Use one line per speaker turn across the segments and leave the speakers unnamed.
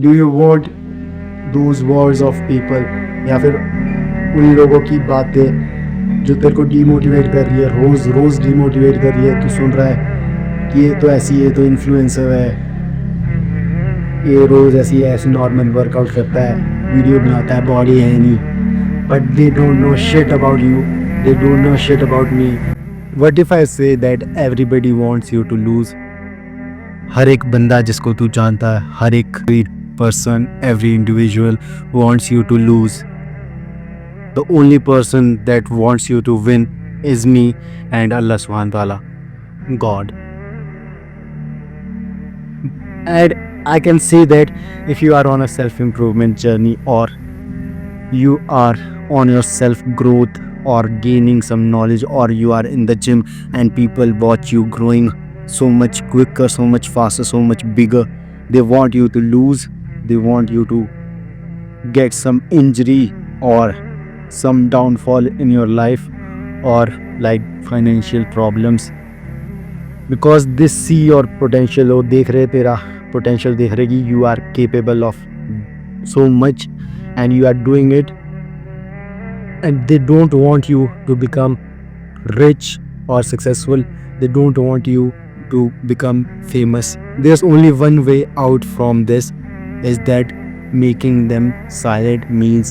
Do you want those words of people, या फिर उन लोगों की बातें जो तेरे को डीमोटिवेट कर रही है, रोज़ रोज़ डीमोटिवेट कर रही है। तू सुन रहा है कि ये तो ऐसी, ये तो इन्फ्लुएंसर है, ये रोज़ ऐसे नॉर्मल वर्कआउट करता है, वीडियो बनाता है, बॉडी है नहीं, but they don't know shit about you, they don't know shit about me. What if I say that everybody wants you to lose? हर एक बंदा जिसको तू जानता है, हर एक person, every individual wants you to lose. The only person that wants you to win is me and Allah Subhanahu wa Ta'ala, God. And I can say that if you are on a self-improvement journey, or you are on your self-growth, or gaining some knowledge, or you are in the gym and people watch you growing so much quicker, so much faster, so much bigger, they want you to lose, they want you to get some injury or some downfall in your life, or like financial problems, because they see your potential. वो देख रहे तेरा potential, देख रहे कि you are capable of so much and you are doing it, and they don't want you to become rich or successful, they don't want you to become famous. There's only one way out from this, is that making them silent, means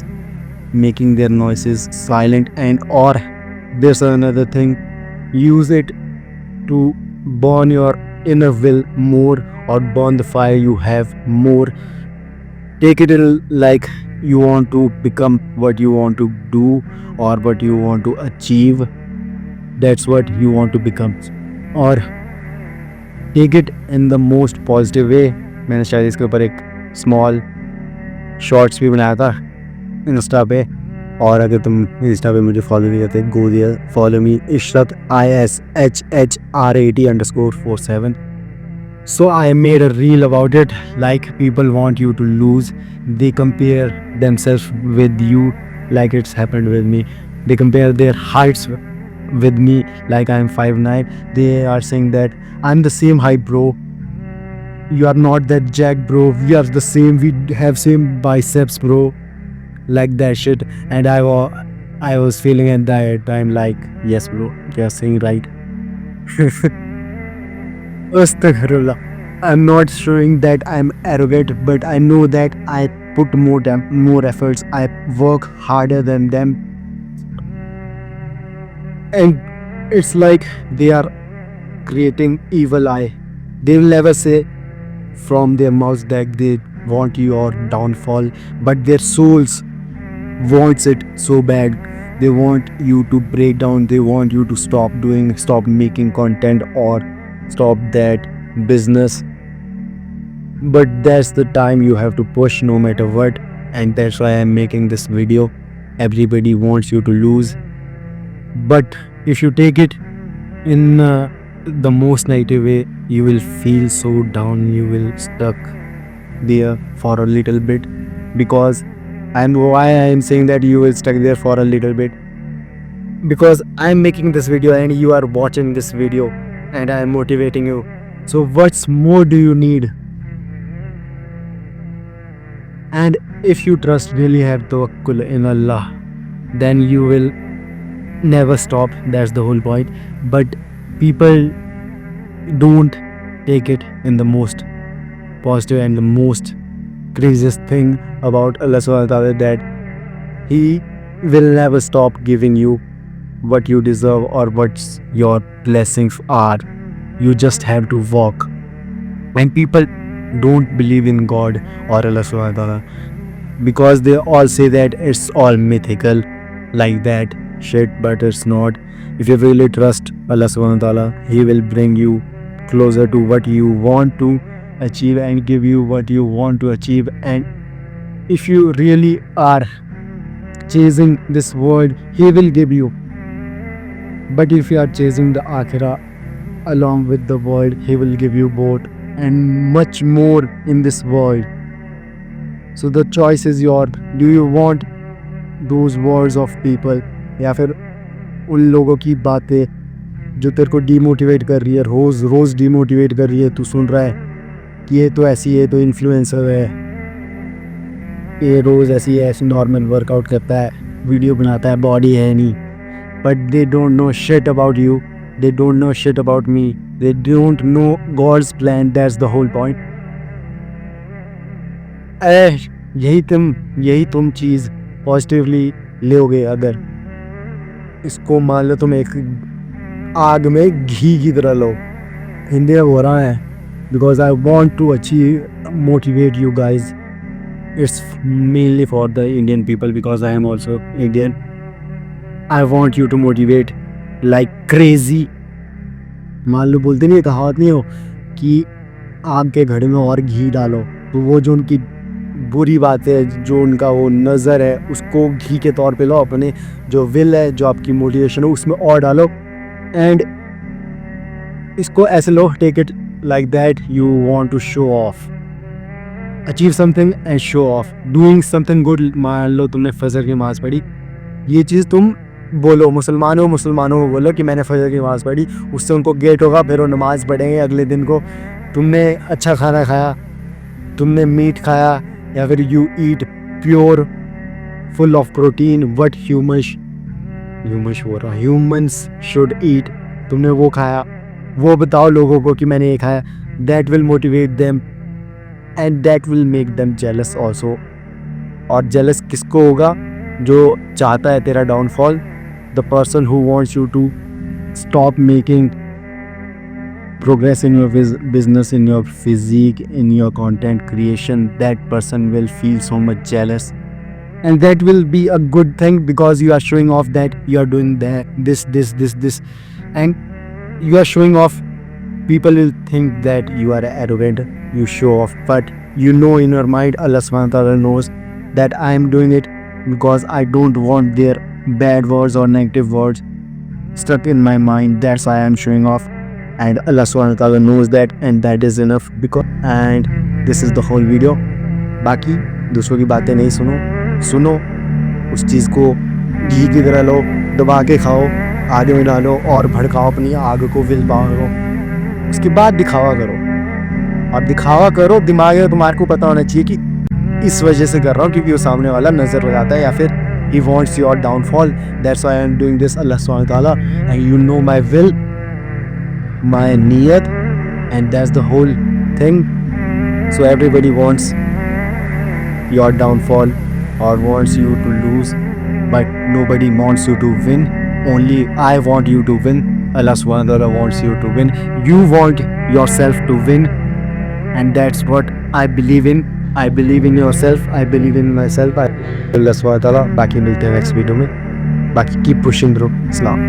making their noises silent. And or there's another thing, use it to burn your inner will more, or burn the fire you have more. Take it like you want to become what you want to do, or what you want to achieve, that's what you want to become. or take it in the most positive way. मैंने शायद इसके ऊपर एक small shorts भी बनाया था Insta पे, और अगर तुम इंस्टा पे मुझे फॉलो नहीं करते, go there, follow me, Ishrat ISHHRAT_47. So I made a reel about it, like people want you to lose, they compare themselves with you, like it's happened with me. They compare their heights with me, like I'm 5'9". They are saying that I'm the same height, bro, you are not that jacked, bro, we are the same, we have same biceps, bro, like that shit. And I was feeling at that time like, yes bro, you are saying right. Astaghfirullah. I'm not showing that I'm arrogant, but I know that I put more efforts, I work harder than them. And it's like they are creating evil eye. They will never say from their mouths that they want your downfall, but their souls wants it so bad. They want you to break down, they want you to stop making content, or stop that business. But that's the time you have to push no matter what, and that's why I'm making this video. Everybody wants you to lose, but if you take it in the most negative way, you will feel so down, you will stuck there for a little bit. Because, and why I am saying that you will stuck there for a little bit, because I am making this video and you are watching this video and I am motivating you. So what's more do you need? And if you trust, really have tawakkul in Allah, then you will never stop. That's the whole point. But people don't take it in the most positive and the most craziest thing about Allah subhanahu wa ta'ala, that He will never stop giving you what you deserve or what your blessings are. You just have to walk. When people don't believe in God or Allah subhanahu wa ta'ala, because they all say that it's all mythical, like that shit, but it's not. If you really trust Allah subhanahu wa ta'ala, He will bring you closer to what you want to achieve and give you what you want to achieve. And if you really are chasing this world, He will give you. But if you are chasing the akhirah along with the world, He will give you both and much more in this world. So the choice is yours. Do you want those words of people, या फिर उन लोगों की बातें जो तेरे को demotivate कर रही है, रोज़ रोज़ डीमोटिवेट कर रही है? तू सुन रहा है कि ये तो ऐसी है, तो इन्फ्लुएंसर है, ये रोज़ ऐसी नॉर्मल वर्कआउट करता है, वीडियो बनाता है, बॉडी है नहीं, but they don't know shit about you, they don't know shit about me, they don't know God's plan, that's the whole point. यही तुम चीज़ पॉजिटिवली लोगे अगर इसको मान लो तुम एक आग में घी की तरह लो। हिंदी में बोल रहा है because I want to achieve motivate you guys, it's mainly for the Indian people because I am also Indian. I want you to motivate like crazy. मान लो बोलते नहीं, कहावत नहीं हो कि आग के घड़े में और घी डालो, तो वो जो उनकी बुरी बात है, जो उनका वो नज़र है, उसको घी के तौर पे लो, अपने जो विल है, जो आपकी मोटिवेशन है, उसमें और डालो एंड इसको ऐसे लो, take it like that you want to show off, achieve something and show off, doing something good. मान लो तुमने फजर की नमाज़ पढ़ी, ये चीज़ तुम बोलो, मुसलमानों को बोलो कि मैंने फजर की नमाज़ पढ़ी, उससे उनको गेट होगा, फिर वो नमाज़ पढ़ेंगे अगले दिन को। तुमने अच्छा खाना खाया, तुमने मीट खाया, या फिर you eat pure full of protein what humans should eat, तुमने वो खाया, वो बताओ लोगों को कि मैंने ये खाया, that will motivate them and that will make them jealous also. और जेलस किसको होगा? जो चाहता है तेरा downfall, the person who wants you to stop making progress in your business, in your physique, in your content creation, that person will feel so much jealous, and that will be a good thing because you are showing off that you are doing this, and you are showing off. People will think that you are arrogant, you show off, but you know in your mind, Allah subhanahu wa ta'ala knows that I am doing it because I don't want their bad words or negative words stuck in my mind. That's why I am showing off, and Allah subhanahu wa ta'ala knows that, and that is enough because, and this is the whole video. बाकी दूसरों की बातें नहीं सुनो, उस चीज़ को घी की तरह लो, दबा के खाओ, आगे में डालो और भड़काओ अपनी आग को, विल पावर को, उसके बाद दिखावा करो। अब दिखावा करो, दिमाग में तुम्हारे को पता होना चाहिए कि इस वजह से कर रहा हूँ क्योंकि वो सामने वाला नज़र लगाता है, या फिर he wants your downfall, that's why I am doing this, Allah subhanahu wa ta'ala, and you know my will, my niyat, and that's the whole thing. So everybody wants your downfall or wants you to lose, but nobody wants you to win. Only I want you to win. Allah subhanahu wa ta'ala wants you to win. You want yourself to win, and that's what I believe in. I believe in yourself, I believe in myself. Allah subhanahu wa ta'ala. बाकी मिलते हैं next video में, बाकी keep pushing bro. Islam.